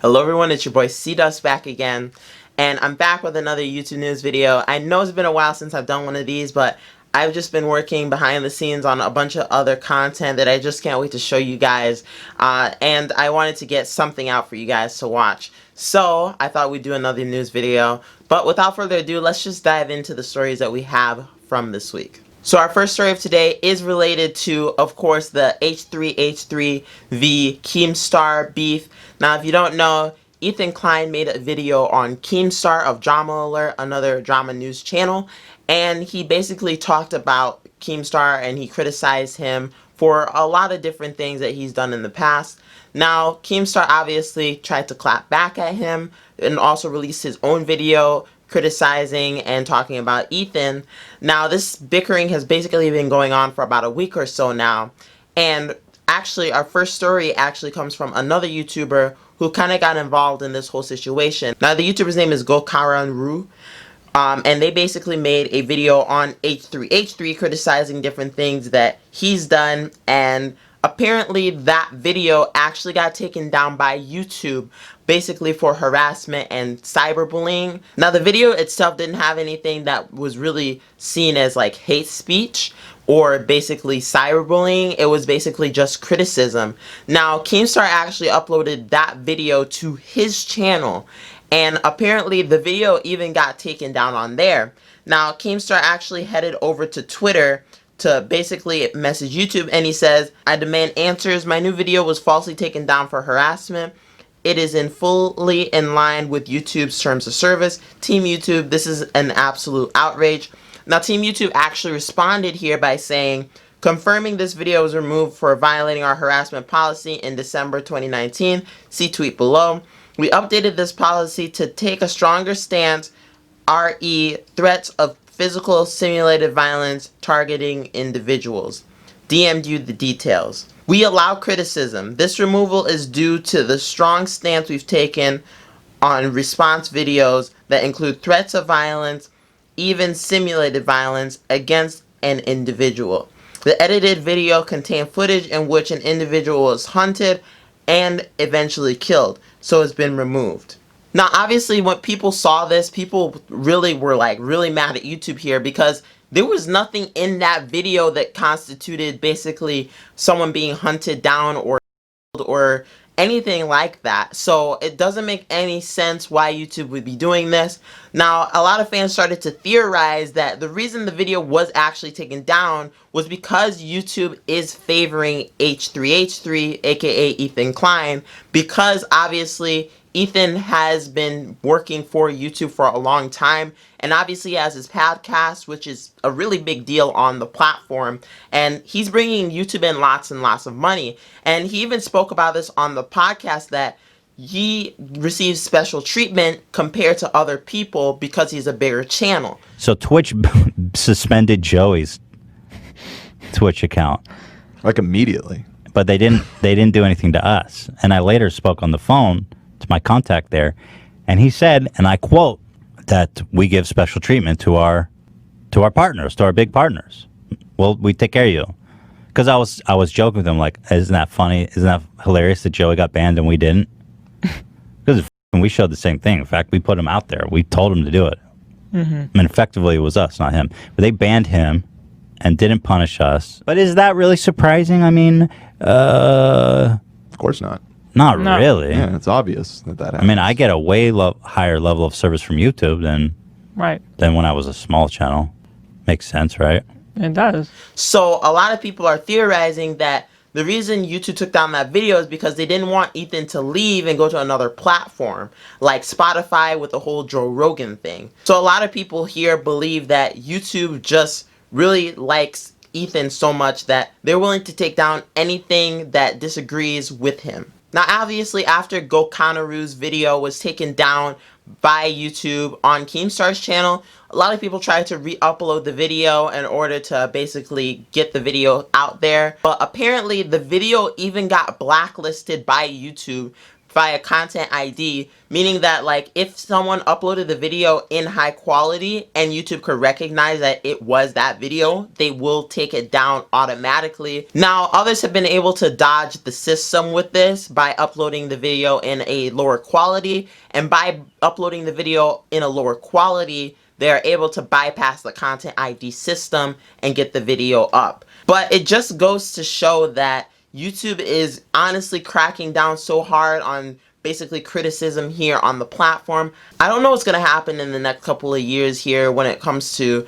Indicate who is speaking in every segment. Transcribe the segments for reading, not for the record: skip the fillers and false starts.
Speaker 1: Hello everyone, it's your boy CDusk back again, and I'm back with another YouTube news video. I know it's been a while since I've done one of these, but I've just been working behind the scenes on a bunch of other content that I just can't wait to show you guys, and I wanted to get something out for you guys to watch. So I thought we'd do another news video, but without further ado, let's just dive into the stories that we have from this week. So our first story of today is related to, of course, the H3H3 v. Keemstar beef. Now, if you don't know, Ethan Klein made a video on Keemstar of DramaAlert, another drama news channel, and he basically talked about Keemstar and he criticized him for a lot of different things that he's done in the past. Now, Keemstar obviously tried to clap back at him and also released his own video criticizing and talking about Ethan. Now, this bickering has basically been going on for about a week or so now, and actually our first story actually comes from another YouTuber who kind of got involved in this whole situation. Now, the YouTuber's name is Gokaranru, and they basically made a video on H3H3 criticizing different things that he's done, and apparently that video actually got taken down by YouTube, basically for harassment and cyberbullying. Now, the video itself didn't have anything that was really seen as like hate speech or basically cyberbullying. It was basically just criticism. Now, Keemstar actually uploaded that video to his channel, and apparently the video even got taken down on there. Now, Keemstar actually headed over to Twitter to basically message YouTube, and he says, "I demand answers. My new video was falsely taken down for harassment. It is fully in line with YouTube's terms of service. Team YouTube, this is an absolute outrage." Now, Team YouTube actually responded here by saying, "Confirming this video was removed for violating our harassment policy in December 2019. See tweet below. We updated this policy to take a stronger stance, re threats of physical simulated violence targeting individuals. DM'd you the details. We allow criticism. This removal is due to the strong stance we've taken on response videos that include threats of violence, even simulated violence against an individual. The edited video contained footage in which an individual was hunted and eventually killed, so it's been removed." Now, obviously, when people saw this, people really were really mad at YouTube here, because there was nothing in that video that constituted basically someone being hunted down or killed or anything like that. So it doesn't make any sense why YouTube would be doing this. Now, a lot of fans started to theorize that the reason the video was actually taken down was because YouTube is favoring H3H3, aka Ethan Klein, because obviously Ethan has been working for YouTube for a long time, and obviously has his podcast, which is a really big deal on the platform, and he's bringing YouTube in lots and lots of money. And he even spoke about this on the podcast, that he receives special treatment compared to other people because he's a bigger channel.
Speaker 2: So Twitch suspended Joey's Twitch account,
Speaker 3: like, immediately.
Speaker 2: but they didn't do anything to us. And I later spoke on the phone to my contact there, and he said, and I quote, that we give special treatment to our partners, to our big partners. Well, we take care of you. Because I was joking with him, like, isn't that funny? Isn't that hilarious that Joey got banned and we didn't? Because we showed the same thing. In fact, we put him out there. We told him to do it. Mm-hmm. I mean, effectively, it was us, not him. But they banned him and didn't punish us. But is that really surprising? I mean,
Speaker 3: Of course not.
Speaker 2: Not really.
Speaker 3: Yeah, it's obvious that happens.
Speaker 2: I mean, I get a way higher level of service from YouTube than when I was a small channel. Makes sense, right?
Speaker 4: It does.
Speaker 1: So a lot of people are theorizing that the reason YouTube took down that video is because they didn't want Ethan to leave and go to another platform, like Spotify with the whole Joe Rogan thing. So a lot of people here believe that YouTube just really likes Ethan so much that they're willing to take down anything that disagrees with him. Now, obviously, after Gokanaru's video was taken down by YouTube on Keemstar's channel, a lot of people tried to re-upload the video in order to basically get the video out there. But apparently, the video even got blacklisted by YouTube via content ID, meaning that like if someone uploaded the video in high quality and YouTube could recognize that it was that video, they will take it down automatically. Now, others have been able to dodge the system with this by uploading the video in a lower quality, and by uploading the video in a lower quality, they are able to bypass the content ID system and get the video up. But it just goes to show that YouTube is honestly cracking down so hard on basically criticism here on the platform. I don't know what's going to happen in the next couple of years here when it comes to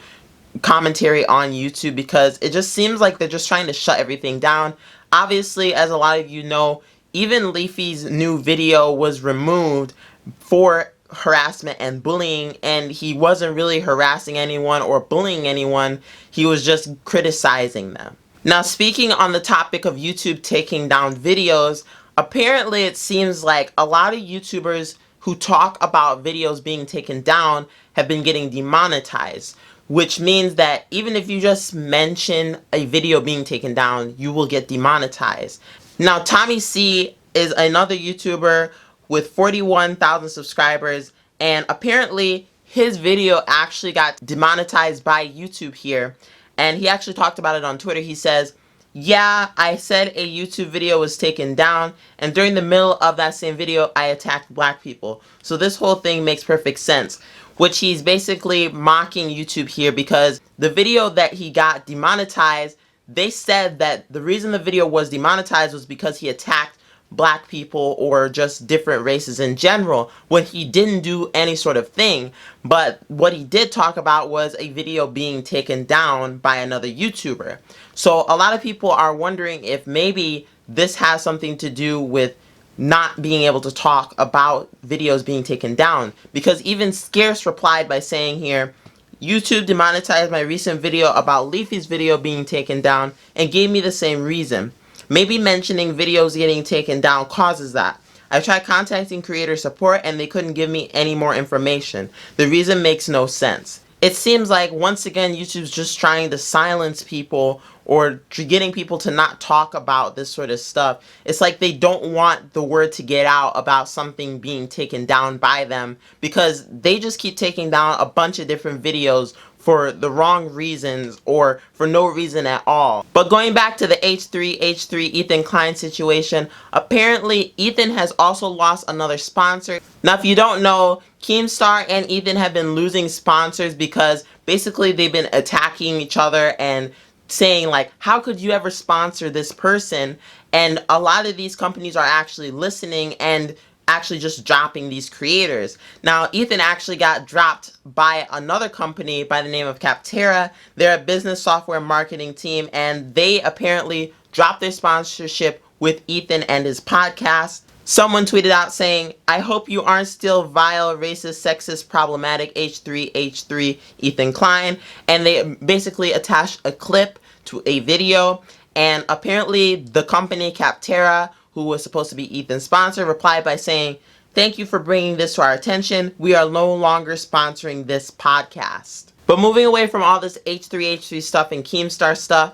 Speaker 1: commentary on YouTube, because it just seems like they're just trying to shut everything down. Obviously, as a lot of you know, even Leafy's new video was removed for harassment and bullying, and he wasn't really harassing anyone or bullying anyone. He was just criticizing them. Now, speaking on the topic of YouTube taking down videos, apparently it seems like a lot of YouTubers who talk about videos being taken down have been getting demonetized, which means that even if you just mention a video being taken down, you will get demonetized. Now, Tommy C is another YouTuber with 41,000 subscribers, and apparently his video actually got demonetized by YouTube here. And he actually talked about it on Twitter. He says, "Yeah, I said a YouTube video was taken down, and during the middle of that same video, I attacked black people. So this whole thing makes perfect sense." Which he's basically mocking YouTube here, because the video that he got demonetized, they said that the reason the video was demonetized was because he attacked black people or just different races in general, when he didn't do any sort of thing. But what he did talk about was a video being taken down by another YouTuber. So a lot of people are wondering if maybe this has something to do with not being able to talk about videos being taken down, because even Scarce replied by saying here, "YouTube demonetized my recent video about Leafy's video being taken down and gave me the same reason. Maybe mentioning videos getting taken down causes that. I tried contacting creator support and they couldn't give me any more information. The reason makes no sense." It seems like once again YouTube's just trying to silence people or getting people to not talk about this sort of stuff. It's like they don't want the word to get out about something being taken down by them, because they just keep taking down a bunch of different videos for the wrong reasons or for no reason at all. But going back to the H3H3 Ethan Klein situation, apparently Ethan has also lost another sponsor. Now, if you don't know, Keemstar and Ethan have been losing sponsors because basically they've been attacking each other and saying like, how could you ever sponsor this person? And a lot of these companies are actually listening and actually just dropping these creators. Now, Ethan actually got dropped by another company by the name of Capterra. They're a business software marketing team, and they apparently dropped their sponsorship with Ethan and his podcast. Someone tweeted out saying, "I hope you aren't still vile, racist, sexist, problematic H3H3 Ethan Klein." And they basically attached a clip to a video, and apparently the company Capterra, who was supposed to be Ethan's sponsor, replied by saying, "Thank you for bringing this to our attention. We are no longer sponsoring this podcast." But moving away from all this H3H3 stuff and Keemstar stuff,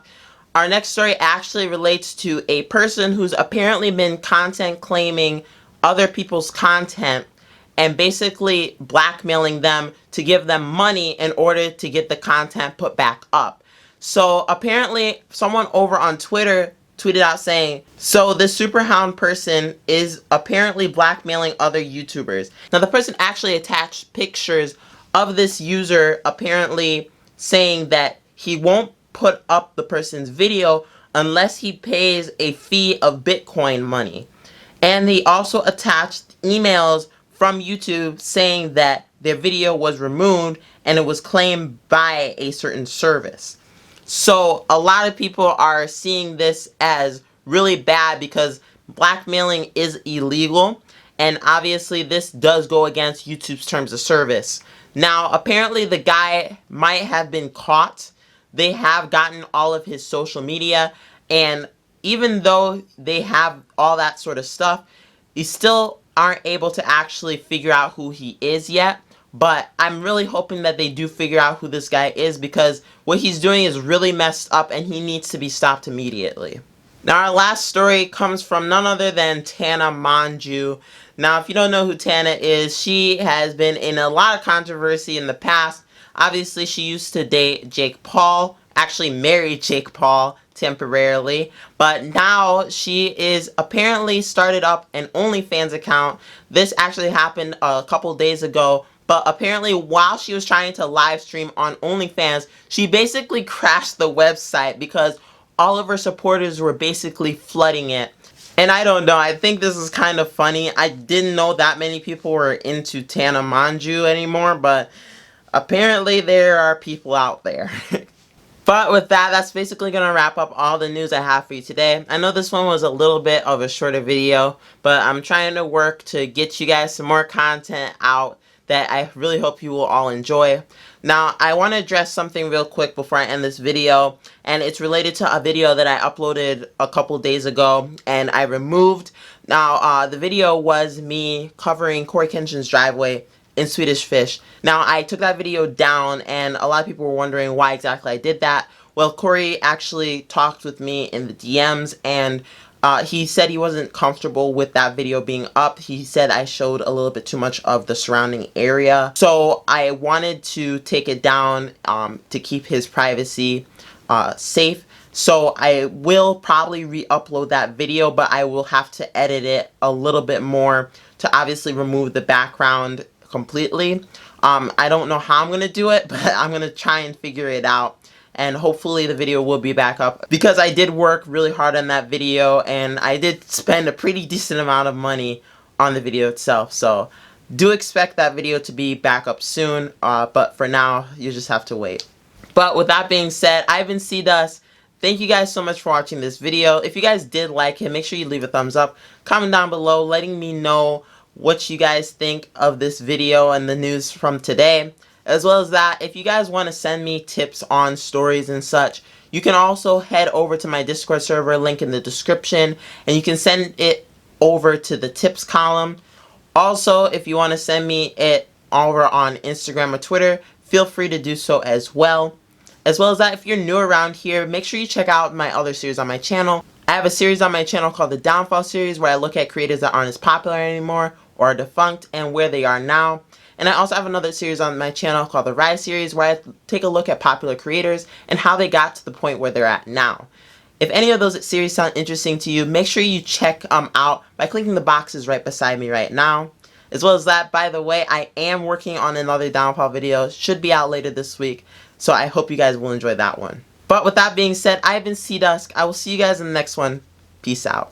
Speaker 1: our next story actually relates to a person who's apparently been content claiming other people's content and basically blackmailing them to give them money in order to get the content put back up. So apparently someone over on Twitter tweeted out saying, "So this Superhound person is apparently blackmailing other YouTubers." Now, the person actually attached pictures of this user apparently saying that he won't put up the person's video unless he pays a fee of Bitcoin money. And he also attached emails from YouTube saying that their video was removed and it was claimed by a certain service. So a lot of people are seeing this as really bad because blackmailing is illegal, and obviously this does go against YouTube's terms of service. Now, apparently the guy might have been caught. They have gotten all of his social media, and even though they have all that sort of stuff, you still aren't able to actually figure out who he is yet. But I'm really hoping that they do figure out who this guy is, because what he's doing is really messed up and he needs to be stopped immediately. Now our last story comes from none other than Tana Mongeau. Now if you don't know who Tana is, she has been in a lot of controversy in the past. Obviously she used to date Jake Paul, actually married Jake Paul temporarily, but now she is apparently started up an OnlyFans account. This actually happened a couple days ago, but apparently while she was trying to live stream on OnlyFans, she basically crashed the website because all of her supporters were basically flooding it. And I don't know, I think this is kind of funny. I didn't know that many people were into Tana Mongeau anymore, but apparently there are people out there. But with that, that's basically going to wrap up all the news I have for you today. I know this one was a little bit of a shorter video, but I'm trying to work to get you guys some more content out that I really hope you will all enjoy. Now, I want to address something real quick before I end this video, and it's related to a video that I uploaded a couple days ago, and I removed. Now, the video was me covering Corey Kenshin's driveway in Swedish Fish. Now, I took that video down, and a lot of people were wondering why exactly I did that. Well, Corey actually talked with me in the DMs, and he said he wasn't comfortable with that video being up. He said I showed a little bit too much of the surrounding area. So I wanted to take it down to keep his privacy safe. So I will probably re-upload that video, but I will have to edit it a little bit more to obviously remove the background completely. I don't know how I'm going to do it, but I'm going to try and figure it out. And hopefully the video will be back up, because I did work really hard on that video and I did spend a pretty decent amount of money on the video itself. So do expect that video to be back up soon, but for now you just have to wait. But with that being said, I've been CDusk. Thank you guys so much for watching this video. If you guys did like it, make sure you leave a thumbs up. Comment down below letting me know what you guys think of this video and the news from today. As well as that, if you guys want to send me tips on stories and such, you can also head over to my Discord server, link in the description, and you can send it over to the tips column. Also, if you want to send me it over on Instagram or Twitter, feel free to do so as well. As well as that, if you're new around here, make sure you check out my other series on my channel. I have a series on my channel called the Downfall series, where I look at creators that aren't as popular anymore or are defunct and where they are now. And I also have another series on my channel called the Rise series, where I take a look at popular creators and how they got to the point where they're at now. If any of those series sound interesting to you, make sure you check them out by clicking the boxes right beside me right now. As well as that, by the way, I am working on another Downfall video. Should be out later this week, so I hope you guys will enjoy that one. But with that being said, I've been CDusk. I will see you guys in the next one. Peace out.